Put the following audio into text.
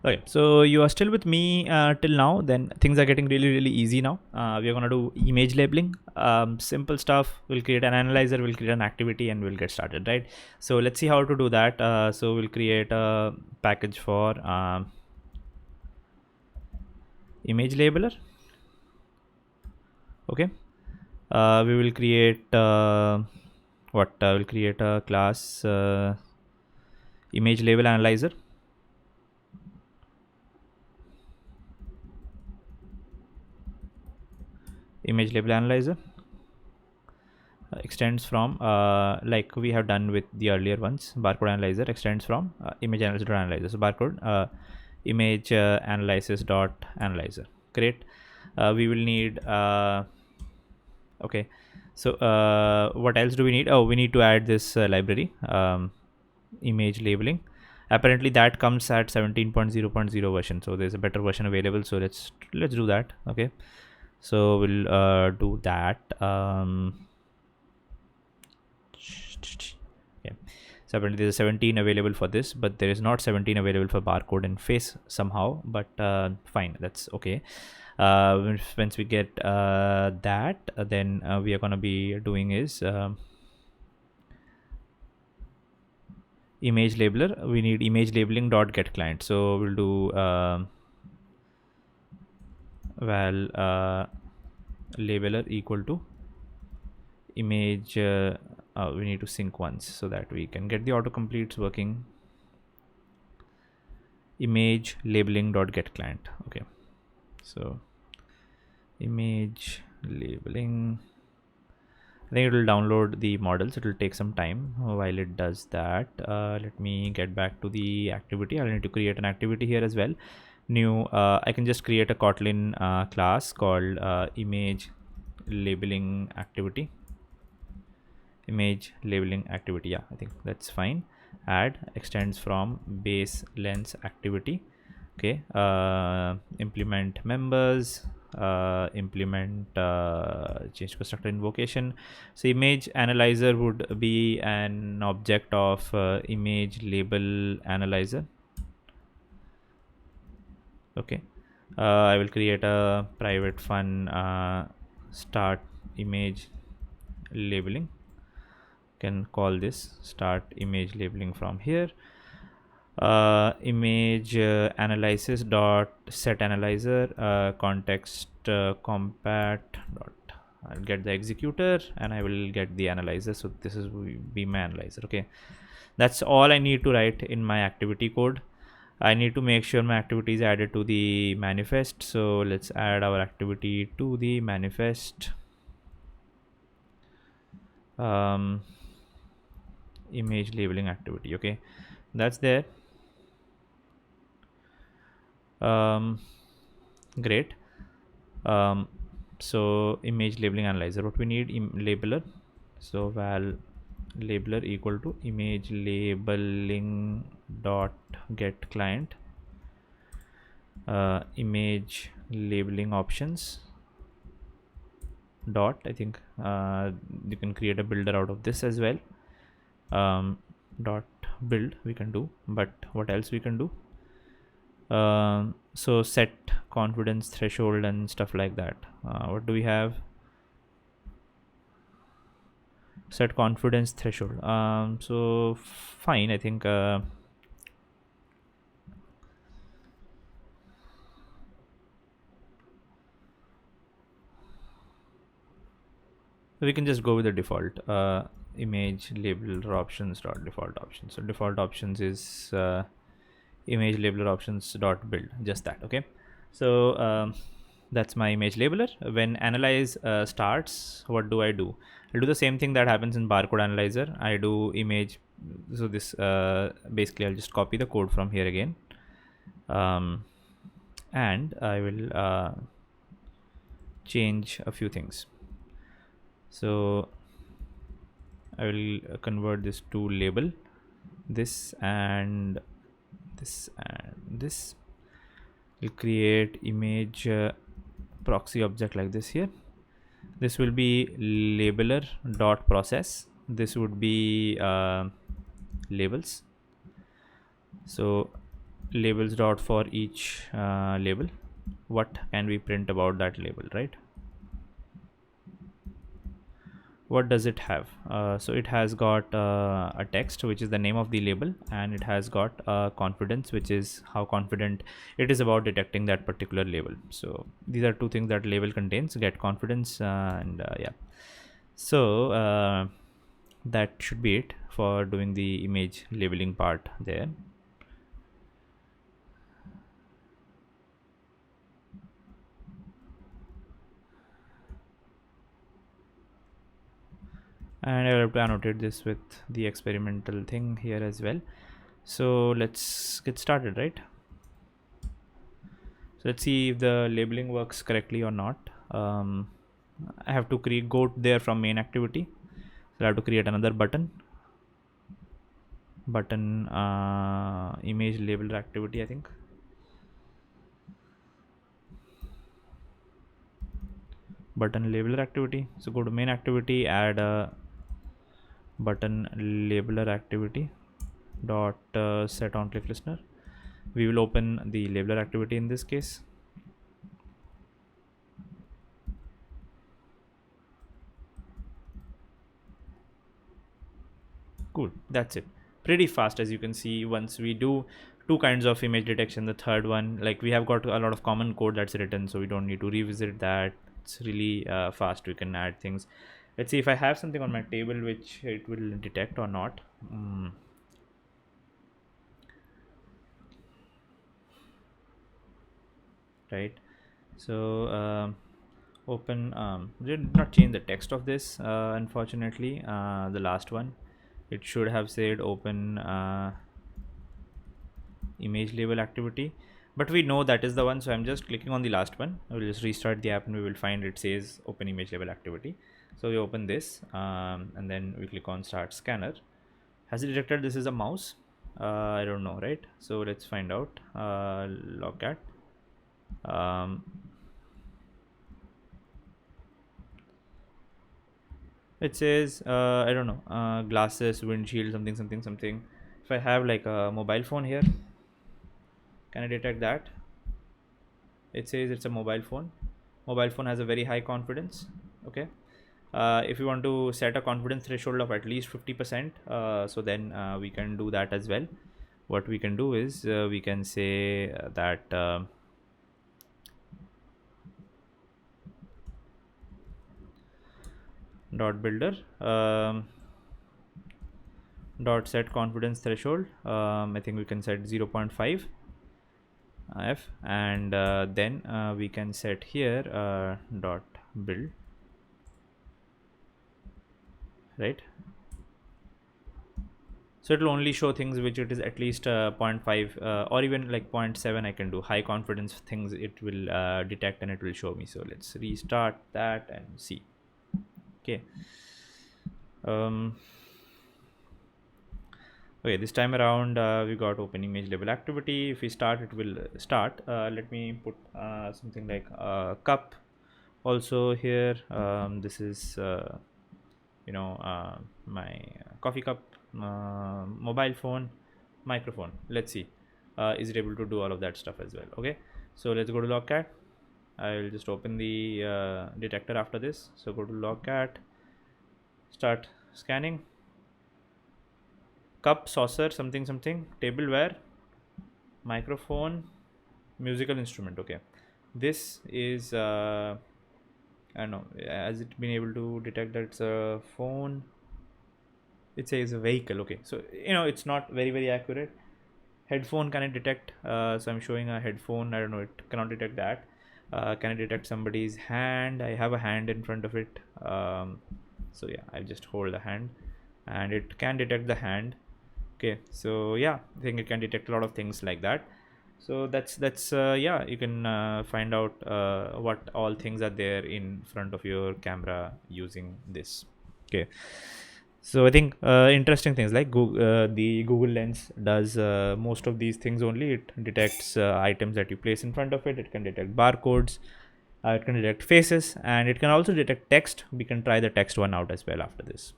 Okay, so you are still with me till now. Then things are getting really easy now. We are gonna do image labeling. Simple stuff. We'll create an analyzer. We'll create an activity, and we'll get started. Right. So let's see how to do that. So we'll create a package for image labeler. Okay. We will create what? We'll create a class image label analyzer. Image label analyzer extends from like we have done with the earlier ones. Barcode analyzer extends from image analyzer dot analyzer. So barcode image analysis dot analyzer. Great. We will need okay. So what else do we need? Oh, we need to add this library, image labeling. Apparently that comes at 17.0.0 version, so there's a better version available. So let's do that. Okay, so we'll do that. Yeah, so apparently there's a 17 available for this, but there is not 17 available for barcode and face somehow, but fine, that's okay. Once we get that, then we are going to be doing is image labeler. We need image labeling dot get client, so we'll do val labeler equal to image we need to sync once so that we can get the autocompletes working. Image labeling dot get client. Okay, so image labeling, I think it will download the models. It will take some time while it does that. Let me get back to the activity. I'll need to create an activity here as well. New I can just create a Kotlin class called image labeling activity. Image labeling activity, yeah, I think that's fine. Add extends from base lens activity. Okay, implement members, implement change constructor invocation. So image analyzer would be an object of image label analyzer. Okay, I will create a private fun start image labeling. Can call this start image labeling from here. Image analysis dot set analyzer context compat dot, I'll get the executor and I will get the analyzer. So this is be my analyzer. Okay, that's all I need to write in my activity code. I need to make sure my activity is added to the manifest. So let's add our activity to the manifest. Image labeling activity. Okay, that's there. Great. So image labeling analyzer, what we need, labeler. So val labeler equal to image labeling dot get client, image labeling options dot, I think you can create a builder out of this as well. Dot build we can do, but what else we can do? So set confidence threshold and stuff like that. What do we have? Set confidence threshold. So fine, I think we can just go with the default image labeler options dot default options. So default options is image labeler options dot build, just that. Okay, so that's my image labeler. When analyze starts, what do? I'll do the same thing that happens in barcode analyzer. I do image. So this basically I'll just copy the code from here again, and I will change a few things. So I will convert this to label, this and this and this. We'll create image proxy object like this here. This will be labeler dot process. This would be labels. So labels dot for each label, what can we print about that label, right? What does it have? So it has got a text which is the name of the label, and it has got confidence, which is how confident it is about detecting that particular label. So these are two things that label contains: get confidence, and yeah. So that should be it for doing the image labeling part there. And I will have to annotate this with the experimental thing here as well. So let's get started, right? So let's see if the labeling works correctly or not. I have to go there from main activity. So I have to create another button image label activity, I think. Button labeler activity. So go to main activity, add a button labeler activity dot set on click listener. We will open the labeler activity in this case. Cool, that's it. Pretty fast, as you can see. Once we do two kinds of image detection, the third one, like, we have got a lot of common code that's written, so we don't need to revisit that. It's really fast. We can add things. Let's see if I have something on my table which it will detect or not. Right, so open did not change the text of this, unfortunately. The last one, it should have said open image label activity, but we know that is the one, so I'm just clicking on the last one. I will just restart the app and we will find it says open image label activity. So we open this, and then we click on start scanner. Has it detected this is a mouse? I don't know, right? So let's find out. Logcat. It says I don't know, glasses, windshield, something. If I have like a mobile phone here, can I detect that? It says it's a mobile phone. Mobile phone has a very high confidence. Okay. If you want to set a confidence threshold of at least 50%, so then we can do that as well. What we can do is we can say that dot builder dot set confidence threshold. I think we can set 0.5 f, and then we can set here dot build, right? So it will only show things which it is at least 0.5 or even like 0.7. I can do high confidence things, it will detect and it will show me. So let's restart that and see. Okay. Okay, this time around we got open image label activity. If we start, it will start. Let me put something like cup also here. This is my coffee cup, mobile phone, microphone. Let's see, is it able to do all of that stuff as well? Okay, so let's go to logcat. I will just open the detector after this. So go to logcat, start scanning. Cup, saucer, something, tableware, microphone, musical instrument. Okay, this is I don't know, has it been able to detect that it's a phone? It says a vehicle. Okay, so it's not very accurate. Headphone, can it detect? So I'm showing a headphone. I don't know, it cannot detect that. Can it detect somebody's hand? I have a hand in front of it. So yeah, I'll just hold the hand and it can detect the hand. Okay, so yeah, I think it can detect a lot of things like that. So that's yeah, you can find out what all things are there in front of your camera using this. Okay, so I think interesting things like the Google Lens does most of these things only. It detects items that you place in front of it. It can detect barcodes, it can detect faces, and it can also detect text. We can try the text one out as well after this.